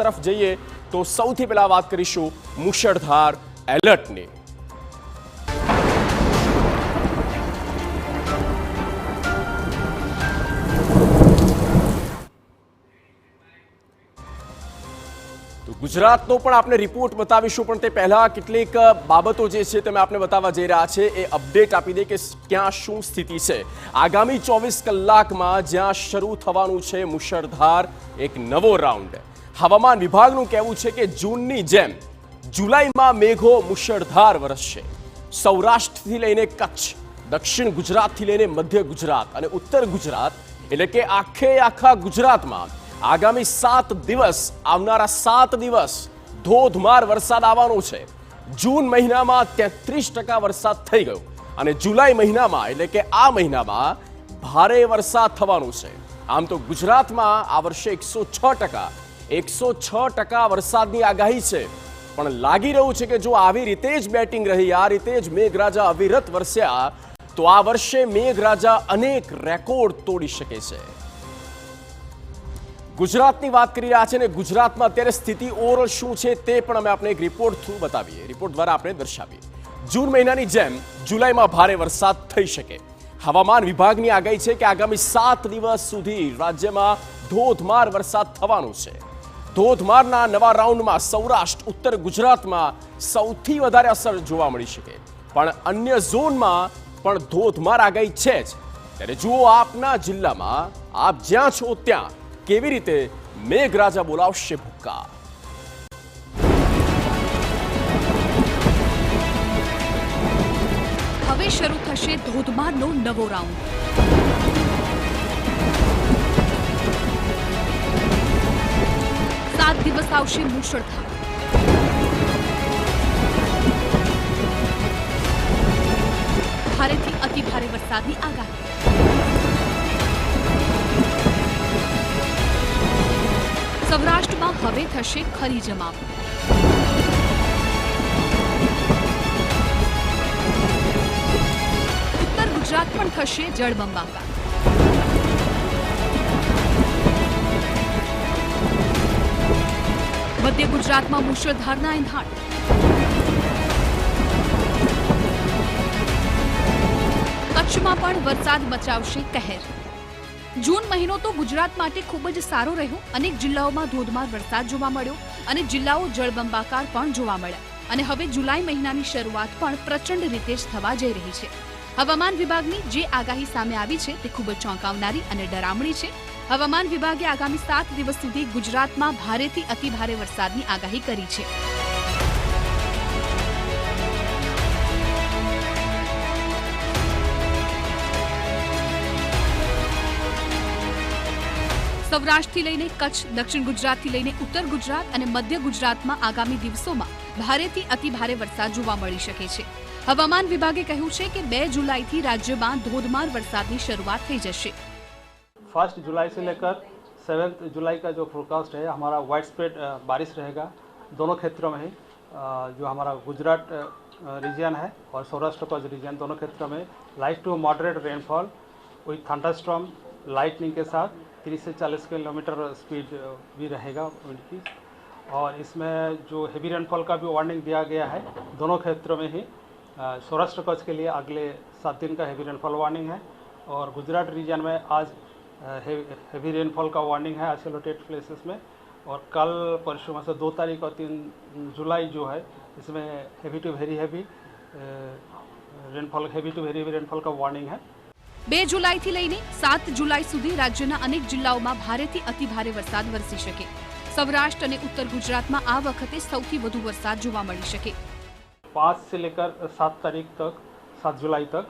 તરફ જઈએ તો સૌથી પહેલા વાત કરીશું મુશળધાર એલર્ટની। ગુજરાતનો પણ આપણે રિપોર્ટ બતાવીશું, પણ તે પહેલા કેટલીક બાબતો જે છે તમે આપણે બતાવવા જઈ રહ્યા છે એ અપડેટ આપી દે કે ક્યાં શું સ્થિતિ છે। આગામી 24 કલાકમાં જ્યાં શરૂ થવાનું છે મુશળધાર એક નવો રાઉન્ડ। હવામાન વિભાગનું કહેવું છે કે જૂનની જેમ જુલાઈમાં મેઘો મુશળધાર વરસશે। સૌરાષ્ટ્રથી લઈને કચ્છ, દક્ષિણ ગુજરાતથી લઈને મધ્ય ગુજરાત અને ઉત્તર ગુજરાત એટલે કે આખા ગુજરાતમાં આગામી 7 દિવસ આવનારા 7 દિવસ ધોધમાર વરસાદ આવવાનો છે। જૂન મહિનામાં 33% વરસાદ થઈ ગયો અને જુલાઈ મહિનામાં એટલે કે આ મહિનામાં ભારે વરસાદ થવાનો છે। આમ તો ગુજરાતમાં આ વર્ષે 106% વરસાદની આગાહી છે, પણ લાગી રહ્યું છે કે જો આવી રીતે જ બેટિંગ રહી, આ રીતે જ મેઘરાજા અવિરત વરસ્યા તો આ વર્ષે મેઘરાજા અનેક રેકોર્ડ તોડી શકે છે। ગુજરાતની વાત કરી રહ્યા છે ને ગુજરાતમાં અત્યારે સ્થિતિ ઓવરઓલ શું છે તે પણ અમે આપણે એક રિપોર્ટ થ્રુ બતાવીએ, રિપોર્ટ દ્વારા આપણે દર્શાવીએ। જૂન મહિનાની જેમ જુલાઈમાં ભારે વરસાદ થઈ શકે। હવામાન વિભાગની આગાહી છે કે આગામી 7 દિવસ સુધી રાજ્યમાં ધોધમાર વરસાદ થવાનો છે। ધોધમારના નવા રાઉન્ડમાં સૌરાષ્ટ્ર, ઉત્તર ગુજરાતમાં સૌથી વધારે અસર જોવા મળી શકે, પણ અન્ય ઝોનમાં પણ ધોધમાર આગાહી છે જ। ત્યારે જુઓ આપના જિલ્લામાં આપ જ્યાં છો ત્યાં કેવી રીતે મેઘરાજા બોલાવશે ભૂક્કા। હવે શરૂ થશે ધોધમારનો નવો રાઉન્ડ। 7 દિવસ આવશે મુશળધાર। ભારેથી અતિ ભારે વરસાદની આગાહી। સૌરાષ્ટ્રમાં હવે થશે ખરી જમાવટ। ઉત્તર ગુજરાત પણ થશે જળબંબાકાર। મધ્ય ગુજરાતમાં મુશળધારના એંધાણ। કચ્છમાં પણ વરસાદ મચાવશે કહેર। જૂન મહિનો તો ગુજરાત માટે ખૂબ જ સારો રહ્યો। અનેક જિલ્લાઓમાં ધોધમાર વરસાદ જોવા મળ્યો અને જિલ્લાઓ જળબંબાકાર પણ જોવા મળ્યા અને હવે જુલાઈ મહિનાની શરૂઆત પણ પ્રચંડ રીતે જ થવા જઈ રહી છે। હવામાન વિભાગની જે આગાહી સામે આવી છે તે ખૂબ જ ચોંકાવનારી અને ડરામણી છે। હવામાન વિભાગે આગામી 7 દિવસ સુધી ગુજરાતમાં ભારેથી અતિ ભારે વરસાદની આગાહી કરી છે। સૌરાષ્ટ્રથી લઈને કચ્છ, દક્ષિણ ગુજરાતથી લઈને ઉત્તર ગુજરાત અને મધ્ય ગુજરાતમાં આગામી દિવસોમાં ભારેથી અતિ ભારે વરસાદ જોવા મળી શકે છે। હવામાન વિભાગે કહ્યું છે કે 2 जुलाई राज्य में धोधमार वरसाद की शुरुआत થઈ જશે। 1 जुलाई से लेकर 7 जुलाई का जो फोरकास्ट है हमारा वाइड स्प्रेड बारिश रहेगा दोनों क्षेत्रों में ही। जो हमारा गुजरात रीजन है और सौराष्ट्र का रीजन दोनों क्षेत्रों में light to moderate rainfall with thunderstorm lightning के साथ 30 से 40 किलोमीटर स्पीड भी रहेगा उनकी। और इसमें जो हेवी रेनफॉल का भी वार्निंग दिया गया है दोनों क्षेत्रों में ही। सौराष्ट्र कच्छ के लिए अगले 7 दिन का हेवी रेनफॉल वार्निंग है और गुजरात रीजन में आज हेवी रेनफॉल का वार्निंग है आइसोलेटेड प्लेसेस में। और कल परसों में से 2 तारीख और 3 जुलाई जो है इसमें heavy to very heavy rainfall का वार्निंग है। 2 जुलाईથી લઈને 7 जुलाई સુધી રાજ્યના અનેક જિલ્લાઓમાં ભારેથી અતિ ભારે વરસાદ વરસી શકે। સૌરાષ્ટ્ર અને ઉત્તર ગુજરાતમાં આ વખતે સૌથી વધુ વરસાદ જોવા મળી શકે। 5 से लेकर 7 तारीख तक 7 जुलाई तक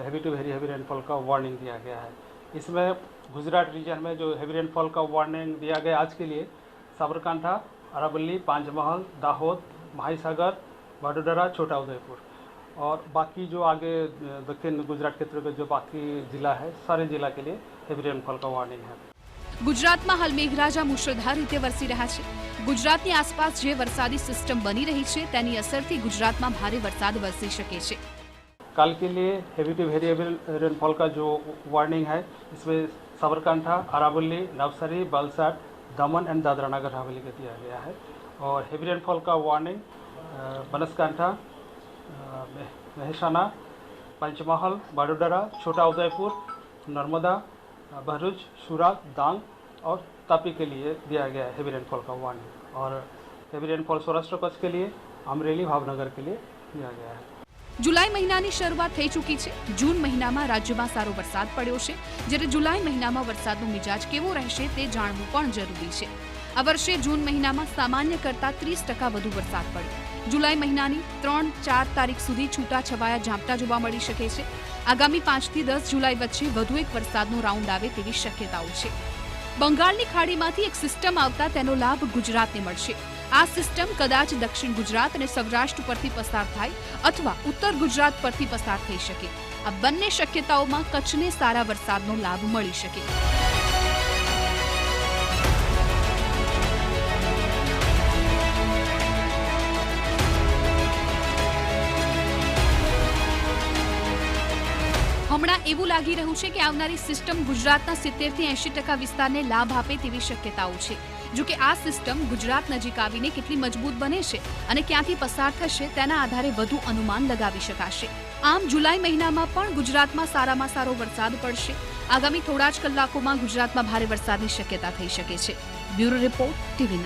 heavy to very heavy rainfall का वार्निंग दिया गया है। इसमें गुजरात रीजन में जो हेवी रेनफॉल का वार्निंग दिया गया आज के लिए साबरकांठा, अरावली, पांचमहल, दाहोद, महासागर, वडोदरा, छोटा उदयपुर और बाकी जो आगे दक्षिण गुजरात क्षेत्र के जो बाकी जिला है सारे जिला के लिए हेवी रेनफॉल का वार्निंग है। ગુજરાતમાં હાલ મેઘરાજા મુશળધાર રીતે વરસી રહ્યા છે। ગુજરાતની આસપાસ જે વરસાદી સિસ્ટમ બની રહી છે તેની અસરથી ગુજરાતમાં ભારે વરસાદ વરસી શકે છે। कल के लिए heavy to very heavy rainfall का जो वार्निंग है इसमें साबरकांठा, अरावली, नवसारी, वलसाड, दमन एंड दादरा नगर हवेली को दिया गया है। और हेवी रेनफॉल का वार्निंग बनासकांठा, महेसाना, पंचमहल, बड़ोदरा, छोटा उदयपुर, नर्मदा, भरूच, सूरत, डांग और तापी के लिए दिया गया है हेवी रेनफॉल का वार्निंग। और हेवी रेनफॉल सौराष्ट्र कच्छ के लिए, अमरेली, भावनगर के लिए दिया गया है। जुलाई મહિનાની શરૂઆત થઈ ચૂકી છે। જૂન મહિનામાં રાજ્યમાં સારો વરસાદ પડ્યો છે, જ્યારે જુલાઈ મહિનામાં વરસાદનો મિજાજ કેવો રહેશે તે જાણવું પણ જરૂરી છે। આ વર્ષે જૂન મહિનામાં સામાન્ય કરતાં 30% વધુ વરસાદ પડ્યો। જુલાઈ મહિનાની 3-4 તારીખ સુધી છૂટાછવાયા ઝાપટા જોવા મળી શકે છે। આગામી 5 થી 10 જુલાઈ વચ્ચે વધુ એક વરસાદનો રાઉન્ડ આવે તેવી શક્યતાઓ છે। બંગાળની ખાડીમાંથી એક સિસ્ટમ આવતા તેનો લાભ ગુજરાતને મળશે। આ સિસ્ટમ કદાચ દક્ષિણ ગુજરાત અને સૌરાષ્ટ્ર પરથી પસાર થાય અથવા ઉત્તર ગુજરાત પરથી પસાર થઈ શકે। આ બંને શક્યતાઓમાં કચ્છને સારા વરસાદનો લાભ મળી શકે। હમણાં એવું લાગી રહ્યું છે કે આવનારી સિસ્ટમ ગુજરાતના 70 થી 80% વિસ્તારને લાભ આપે તેવી શક્યતાઓ છે। જો કે આ સિસ્ટમ ગુજરાત નજીક આવીને કેટલી મજબૂત બને છે અને ક્યાંથી પસાર થશે તેના આધારે વધુ અનુમાન લગાવી શકાશે। આમ જુલાઈ મહિનામાં પણ ગુજરાતમાં સારામાં સારો વરસાદ પડશે। આગામી થોડા જ કલાકોમાં ગુજરાતમાં ભારે વરસાદની શક્યતા થઈ શકે છે। Bureau report, TV9।